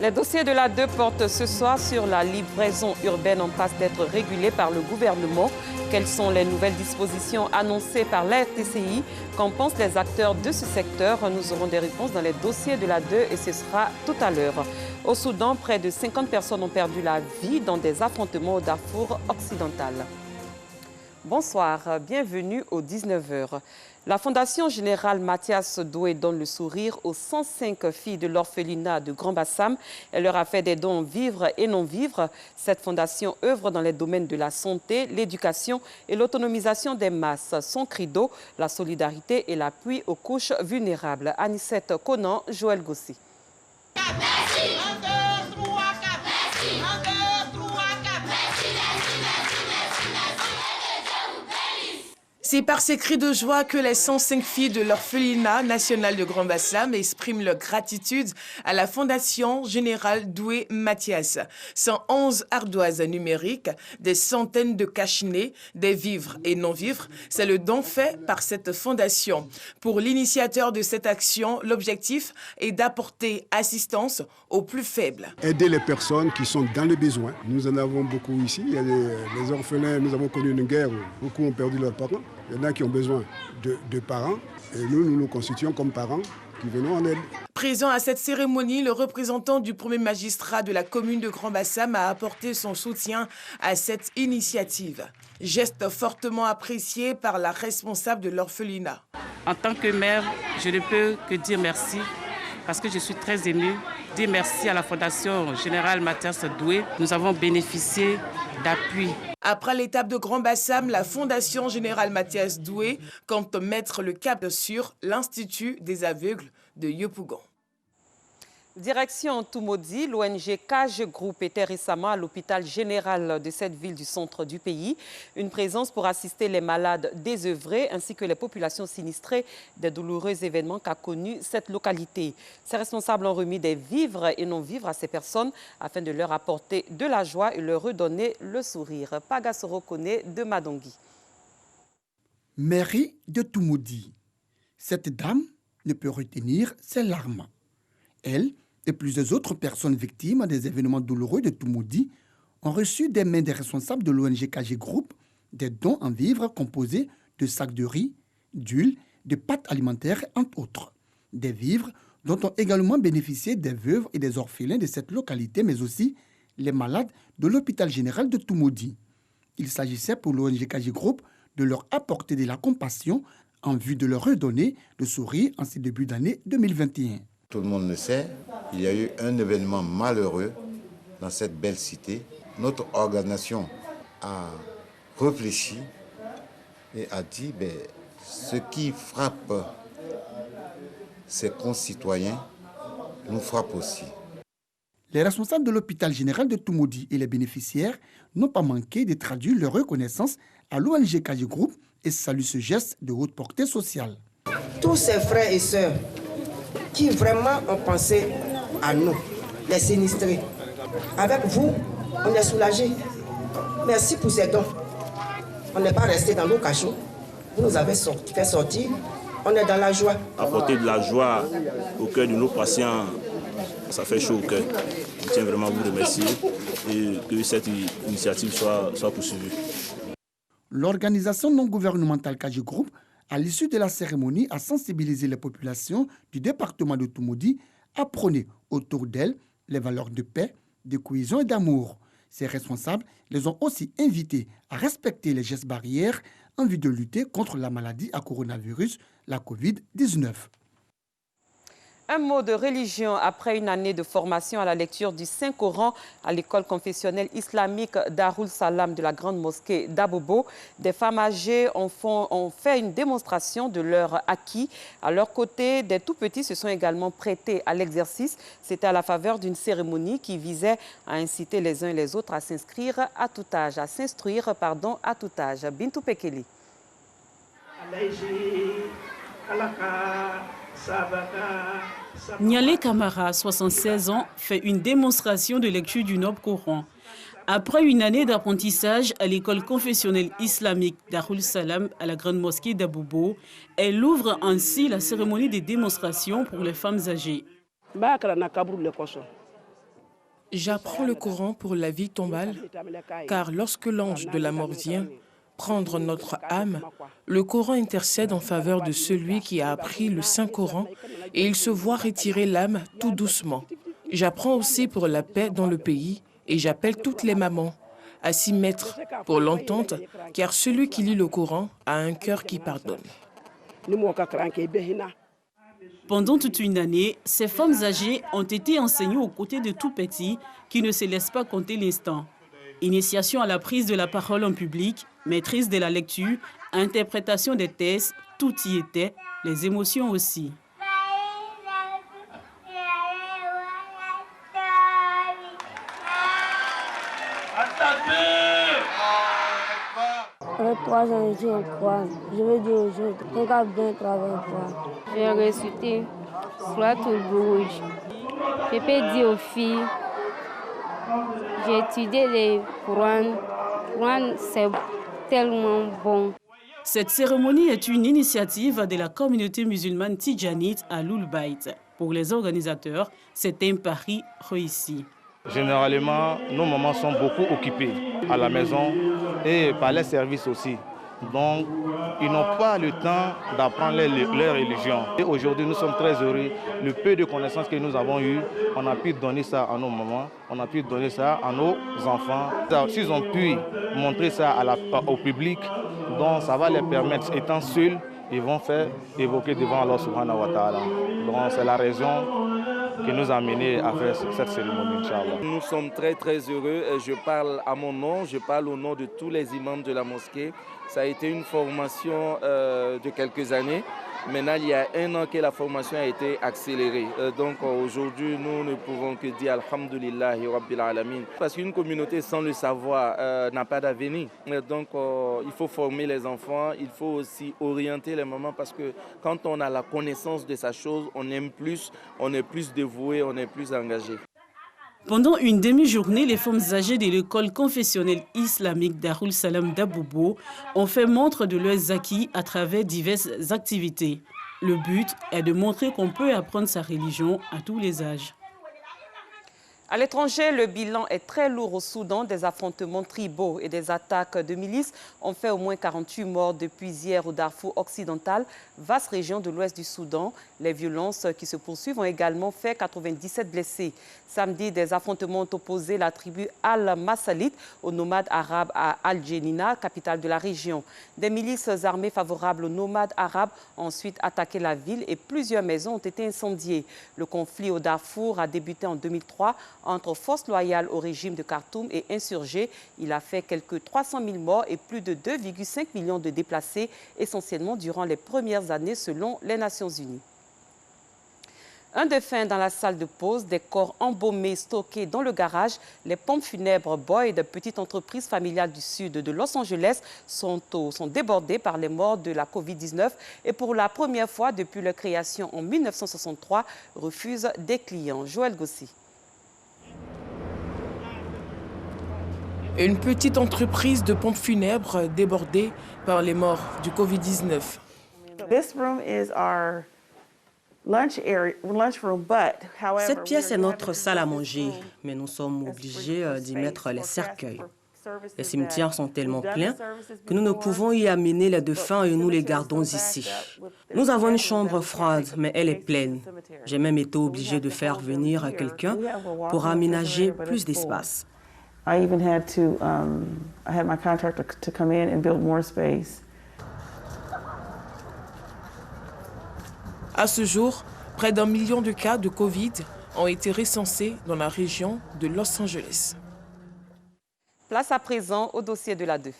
Les dossiers de la 2 portent ce soir sur la livraison urbaine en passe d'être régulée par le gouvernement. Quelles sont les nouvelles dispositions annoncées par la RTCI? Qu'en pensent les acteurs de ce secteur? Nous aurons des réponses dans les dossiers de la 2 et ce sera tout à l'heure. Au Soudan, près de 50 personnes ont perdu la vie dans des affrontements au Darfour occidental. Bonsoir, bienvenue aux 19h. La Fondation Générale Mathias Doué donne le sourire aux 105 filles de l'orphelinat de Grand Bassam. Elle leur a fait des dons vivre et non vivre. Cette fondation œuvre dans les domaines de la santé, l'éducation et l'autonomisation des masses. Son credo, la solidarité et l'appui aux couches vulnérables. Anicette Conan, Joël Gossi. C'est par ces cris de joie que les 105 filles de l'orphelinat national de Grand Bassam expriment leur gratitude à la Fondation Générale Doué Mathias. 111 ardoises numériques, des centaines de cache-nez, des vivres et non-vivres, c'est le don fait par cette fondation. Pour l'initiateur de cette action, l'objectif est d'apporter assistance aux plus faibles. Aider les personnes qui sont dans le besoin. Nous en avons beaucoup ici. Il y a les orphelins, nous avons connu une guerre où beaucoup ont perdu leurs parents. Il y en a qui ont besoin de parents et nous nous constituons comme parents qui venons en aide. Présent à cette cérémonie, le représentant du premier magistrat de la commune de Grand Bassam a apporté son soutien à cette initiative. Geste fortement apprécié par la responsable de l'orphelinat. En tant que mère, je ne peux que dire merci parce que je suis très émue. Dire merci à la Fondation Générale Mathias Doué. Nous avons bénéficié d'appui. Après l'étape de Grand Bassam, la Fondation Générale Mathias Doué compte mettre le cap sur l'Institut des aveugles de Yopougon. Direction Toumoudi, l'ONG Cage Group était récemment à l'hôpital général de cette ville du centre du pays. Une présence pour assister les malades désœuvrés ainsi que les populations sinistrées des douloureux événements qu'a connus cette localité. Ces responsables ont remis des vivres et non-vivres à ces personnes afin de leur apporter de la joie et leur redonner le sourire. Pagasoro Kone de Madongui. Mairie de Toumoudi. Cette dame ne peut retenir ses larmes. Elle et plusieurs autres personnes victimes des événements douloureux de Toumoudi ont reçu des mains des responsables de l'ONG KG Group des dons en vivres composés de sacs de riz, d'huile, de pâtes alimentaires, entre autres. Des vivres dont ont également bénéficié des veuves et des orphelins de cette localité, mais aussi les malades de l'hôpital général de Toumoudi. Il s'agissait pour l'ONG KG Group de leur apporter de la compassion en vue de leur redonner le sourire en ce début d'année 2021. Tout le monde le sait, il y a eu un événement malheureux dans cette belle cité. Notre organisation a réfléchi et a dit ce qui frappe ses concitoyens nous frappe aussi. Les responsables de l'hôpital général de Toumoudi et les bénéficiaires n'ont pas manqué de traduire leur reconnaissance à l'ONG KG Group et saluent ce geste de haute portée sociale. Tous ces frères et sœurs qui vraiment ont pensé à nous, les sinistrés. Avec vous, on est soulagés. Merci pour ces dons. On n'est pas resté dans nos cachots. Vous nous avez fait sortir. On est dans la joie. Apporter de la joie au cœur de nos patients, ça fait chaud au cœur. Je tiens vraiment à vous remercier et que cette initiative soit poursuivie. L'organisation non gouvernementale KG Group, à l'issue de la cérémonie, a sensibilisé les populations du département de Toumoudi à prôner autour d'elles les valeurs de paix, de cohésion et d'amour. Ces responsables les ont aussi invités à respecter les gestes barrières en vue de lutter contre la maladie à coronavirus, la Covid-19. Un mot de religion après une année de formation à la lecture du Saint-Coran à l'école confessionnelle islamique Darul Salam de la grande mosquée d'Abobo. Des femmes âgées ont fait une démonstration de leur acquis. À leur côté, des tout-petits se sont également prêtés à l'exercice. C'était à la faveur d'une cérémonie qui visait à inciter les uns et les autres à s'instruire à tout âge. Bintou Pekeli. Nialé Kamara, 76 ans, fait une démonstration de lecture du Noble Coran. Après une année d'apprentissage à l'école confessionnelle islamique Darul Salam à la grande mosquée d'Abobo, elle ouvre ainsi la cérémonie des démonstrations pour les femmes âgées. J'apprends le Coran pour la vie tombale, car lorsque l'ange de la mort vient prendre notre âme, le Coran intercède en faveur de celui qui a appris le Saint-Coran et il se voit retirer l'âme tout doucement. J'apprends aussi pour la paix dans le pays et j'appelle toutes les mamans à s'y mettre pour l'entente, car celui qui lit le Coran a un cœur qui pardonne. Pendant toute une année, ces femmes âgées ont été enseignées aux côtés de tout petits qui ne se laissent pas compter l'instant. Initiation à la prise de la parole en public, maîtrise de la lecture, interprétation des textes, tout y était, les émotions aussi. Avec 3 ans, je crois. Je veux dire aux autres, regarde bien travailler fort. J'ai récité Souratul Buruj. Je peux dire aux filles, j'ai étudié les Coran. Coran, c'est tellement bon. Cette cérémonie est une initiative de la communauté musulmane tidjanite à Loulbaït. Pour les organisateurs, c'est un pari réussi. Généralement, nos mamans sont beaucoup occupées à la maison et par les services aussi. Donc, ils n'ont pas le temps d'apprendre leur religion. Et aujourd'hui, nous sommes très heureux. Le peu de connaissances que nous avons eues, on a pu donner ça à nos mamans, on a pu donner ça à nos enfants. S'ils ont pu montrer ça au public, donc ça va les permettre, étant seuls, ils vont faire évoquer devant Allah subhanahu wa ta'ala. Donc c'est la raison qui nous a amenés à faire cette cérémonie, Inch'Allah. Nous sommes très heureux. Je parle à mon nom, je parle au nom de tous les imams de la mosquée. Ça a été une formation de quelques années. Maintenant, il y a 1 an que la formation a été accélérée. Donc aujourd'hui, nous ne pouvons que dire Alhamdulillahi Rabbil Alamin. Parce qu'une communauté sans le savoir n'a pas d'avenir. Donc il faut former les enfants, il faut aussi orienter les mamans parce que quand on a la connaissance de sa chose, on aime plus, on est plus dévoué, on est plus engagé. Pendant une demi-journée, les femmes âgées de l'école confessionnelle islamique Darul Salam d'Abobo ont fait montre de leurs acquis à travers diverses activités. Le but est de montrer qu'on peut apprendre sa religion à tous les âges. À l'étranger, le bilan est très lourd au Soudan. Des affrontements tribaux et des attaques de milices ont fait au moins 48 morts depuis hier au Darfour occidental, vaste région de l'ouest du Soudan. Les violences qui se poursuivent ont également fait 97 blessés. Samedi, des affrontements ont opposé la tribu Al-Masalit aux nomades arabes à Al-Jenina, capitale de la région. Des milices armées favorables aux nomades arabes ont ensuite attaqué la ville et plusieurs maisons ont été incendiées. Le conflit au Darfour a débuté en 2003 entre forces loyales au régime de Khartoum et insurgés. Il a fait quelques 300 000 morts et plus de 2,5 millions de déplacés, essentiellement durant les premières années selon les Nations Unies. Un défunt dans la salle de pause, des corps embaumés stockés dans le garage. Les pompes funèbres Boyd, petite entreprise familiale du sud de Los Angeles, sont débordées par les morts de la Covid-19 et pour la première fois depuis leur création en 1963, refusent des clients. Joël Gossi. Une petite entreprise de pompes funèbres débordée par les morts du Covid-19. Cette pièce est notre salle à manger, mais nous sommes obligés d'y mettre les cercueils. Les cimetières sont tellement pleins que nous ne pouvons y amener les défunts et nous les gardons ici. Nous avons une chambre froide, mais elle est pleine. J'ai même été obligé de faire venir quelqu'un pour aménager plus d'espace. I even had to, I had my contractor to come in and build more space. À ce jour, près d'1 million de cas de Covid ont été recensés dans la région de Los Angeles. Place à présent au dossier de la 2.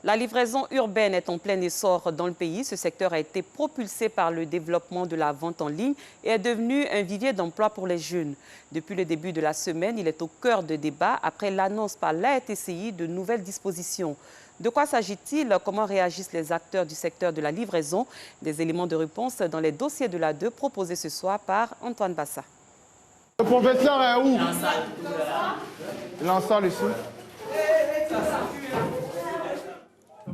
La livraison urbaine est en plein essor dans le pays. Ce secteur a été propulsé par le développement de la vente en ligne et est devenu un vivier d'emploi pour les jeunes. Depuis le début de la semaine, il est au cœur de débats après l'annonce par l'ARTCI de nouvelles dispositions. De quoi s'agit-il? Comment réagissent les acteurs du secteur de la livraison? Des éléments de réponse dans les dossiers de la 2 proposés ce soir par Antoine Bassa. Le professeur est où? Il en sort ici.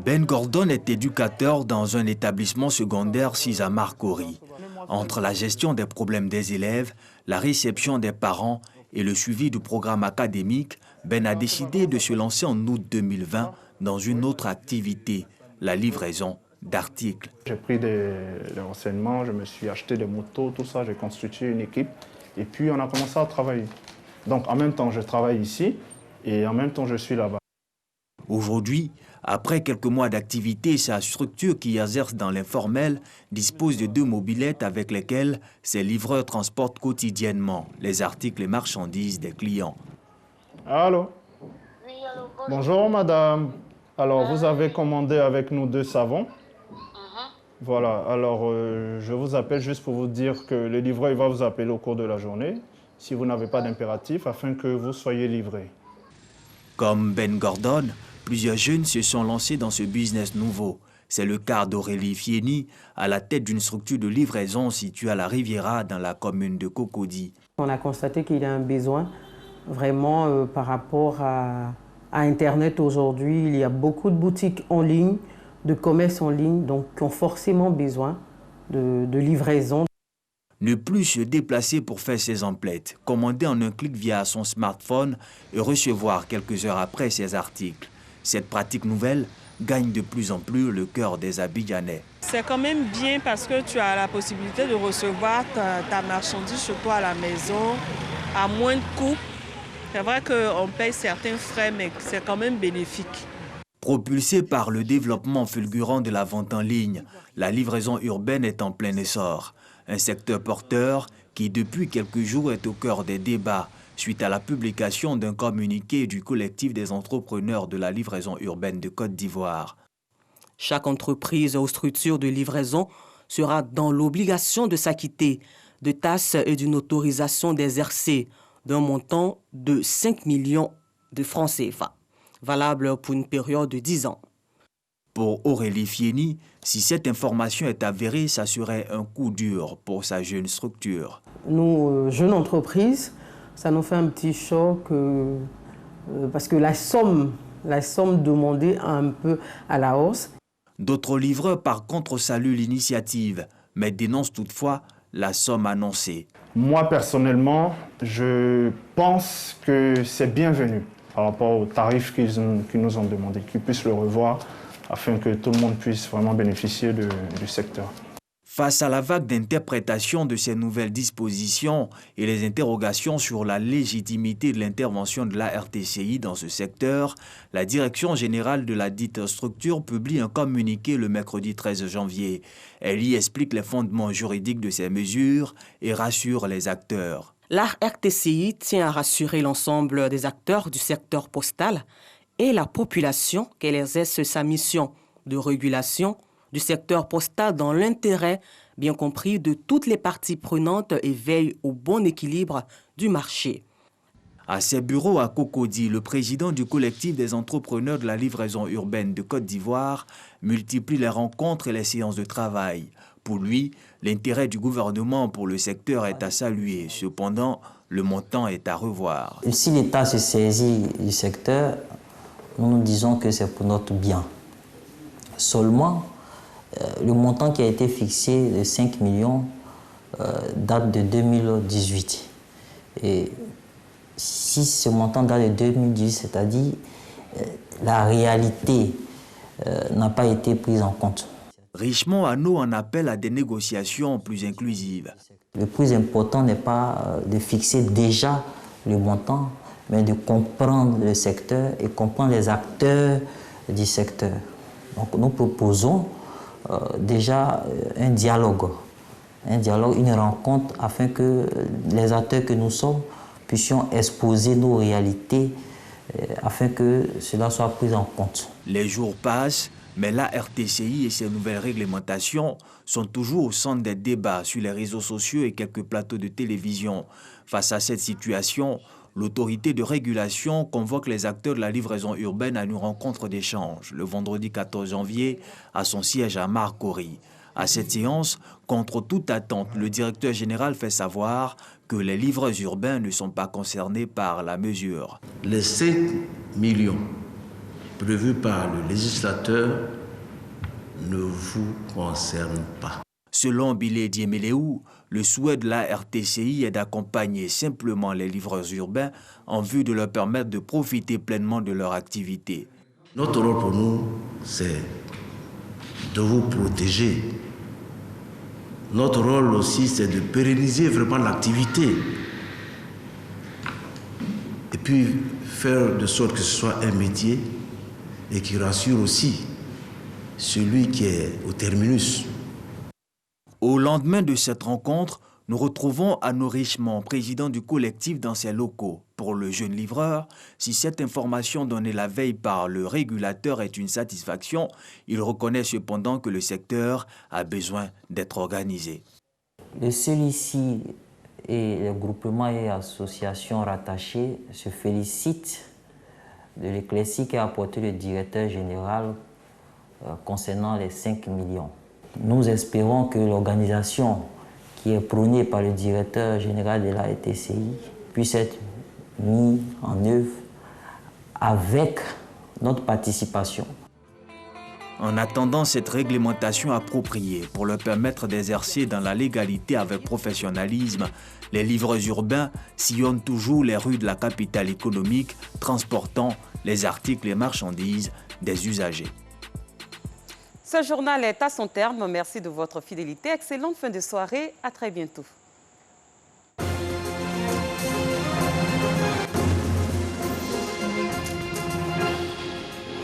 Ben Gordon est éducateur dans un établissement secondaire situé à Marcory. Entre la gestion des problèmes des élèves, la réception des parents et le suivi du programme académique, Ben a décidé de se lancer en août 2020 dans une autre activité, la livraison d'articles. J'ai pris des renseignements, je me suis acheté des motos, tout ça, j'ai constitué une équipe et puis on a commencé à travailler. Donc en même temps, je travaille ici et en même temps, je suis là-bas. Aujourd'hui, après quelques mois d'activité, sa structure qui exerce dans l'informel dispose de 2 mobylettes avec lesquelles ses livreurs transportent quotidiennement les articles et marchandises des clients. Allô? Oui, allô, bonjour madame. Alors vous avez commandé avec nous 2 savons. Voilà, alors je vous appelle juste pour vous dire que le livreur il va vous appeler au cours de la journée si vous n'avez pas d'impératif afin que vous soyez livré. Comme Ben Gordon, plusieurs jeunes se sont lancés dans ce business nouveau. C'est le cas d'Aurélie Fieni, à la tête d'une structure de livraison située à la Riviera, dans la commune de Cocody. On a constaté qu'il y a un besoin vraiment par rapport à Internet aujourd'hui. Il y a beaucoup de boutiques en ligne, de commerce en ligne, donc qui ont forcément besoin de livraison. Ne plus se déplacer pour faire ses emplettes, commander en un clic via son smartphone et recevoir quelques heures après ses articles. Cette pratique nouvelle gagne de plus en plus le cœur des Abidjanais. C'est quand même bien parce que tu as la possibilité de recevoir ta marchandise chez toi à la maison à moins de coûts. C'est vrai qu'on paye certains frais, mais c'est quand même bénéfique. Propulsée par le développement fulgurant de la vente en ligne, la livraison urbaine est en plein essor. Un secteur porteur qui, depuis quelques jours, est au cœur des débats suite à la publication d'un communiqué du collectif des entrepreneurs de la livraison urbaine de Côte d'Ivoire. Chaque entreprise ou structure de livraison sera dans l'obligation de s'acquitter de taxes et d'une autorisation d'exercer d'un montant de 5 millions de francs CFA, valable pour une période de 10 ans. Pour Aurélie Fieni, si cette information est avérée, ça serait un coup dur pour sa jeune structure. Nous, jeunes entreprises, ça nous fait un petit choc parce que la somme demandée est un peu à la hausse. D'autres livreurs, par contre, saluent l'initiative, mais dénoncent toutefois la somme annoncée. Moi, personnellement, je pense que c'est bienvenu par rapport aux tarifs qu'ils nous ont demandé, qu'ils puissent le revoir afin que tout le monde puisse vraiment bénéficier du secteur. Face à la vague d'interprétation de ces nouvelles dispositions et les interrogations sur la légitimité de l'intervention de la RTCI dans ce secteur, la Direction générale de la dite structure publie un communiqué le mercredi 13 janvier. Elle y explique les fondements juridiques de ces mesures et rassure les acteurs. La RTCI tient à rassurer l'ensemble des acteurs du secteur postal et la population qu'elle exerce sa mission de régulation du secteur postal dans l'intérêt, bien compris, de toutes les parties prenantes et veille au bon équilibre du marché. À ses bureaux à Cocody, le président du collectif des entrepreneurs de la livraison urbaine de Côte d'Ivoire multiplie les rencontres et les séances de travail. Pour lui, l'intérêt du gouvernement pour le secteur est à saluer. Cependant, le montant est à revoir. Si l'État se saisit du secteur, nous disons que c'est pour notre bien. Seulement, le montant qui a été fixé de 5 millions date de 2018. Et si ce montant date de 2018, c'est-à-dire la réalité n'a pas été prise en compte. Richemont Hano en appelle à des négociations plus inclusives. Le plus important n'est pas de fixer déjà le montant, mais de comprendre le secteur et comprendre les acteurs du secteur. Donc nous proposons déjà un dialogue, une rencontre afin que les acteurs que nous sommes puissions exposer nos réalités afin que cela soit pris en compte. Les jours passent, mais la RTCI et ses nouvelles réglementations sont toujours au centre des débats sur les réseaux sociaux et quelques plateaux de télévision. Face à cette situation, l'autorité de régulation convoque les acteurs de la livraison urbaine à une rencontre d'échange le vendredi 14 janvier à son siège à Marcory. À cette séance, contre toute attente, le directeur général fait savoir que les livreurs urbains ne sont pas concernés par la mesure. Les 5 millions prévues par le législateur ne vous concernent pas. Selon Bilé Diéméléou, le souhait de la RTCI est d'accompagner simplement les livreurs urbains en vue de leur permettre de profiter pleinement de leur activité. Notre rôle pour nous, c'est de vous protéger. Notre rôle aussi, c'est de pérenniser vraiment l'activité. Et puis faire de sorte que ce soit un métier et qui rassure aussi celui qui est au terminus. Au lendemain de cette rencontre, nous retrouvons Anno Richemont, président du collectif dans ses locaux. Pour le jeune livreur, si cette information donnée la veille par le régulateur est une satisfaction, il reconnaît cependant que le secteur a besoin d'être organisé. Le CELICI et les groupements et associations rattachés se félicitent de l'éclaircie qu'a apporté le directeur général concernant les 5 millions. Nous espérons que l'organisation qui est prônée par le directeur général de la RTCI puisse être mise en œuvre avec notre participation. En attendant cette réglementation appropriée pour leur permettre d'exercer dans la légalité avec professionnalisme, les livreurs urbains sillonnent toujours les rues de la capitale économique, transportant les articles et marchandises des usagers. Ce journal est à son terme. Merci de votre fidélité. Excellente fin de soirée. À très bientôt.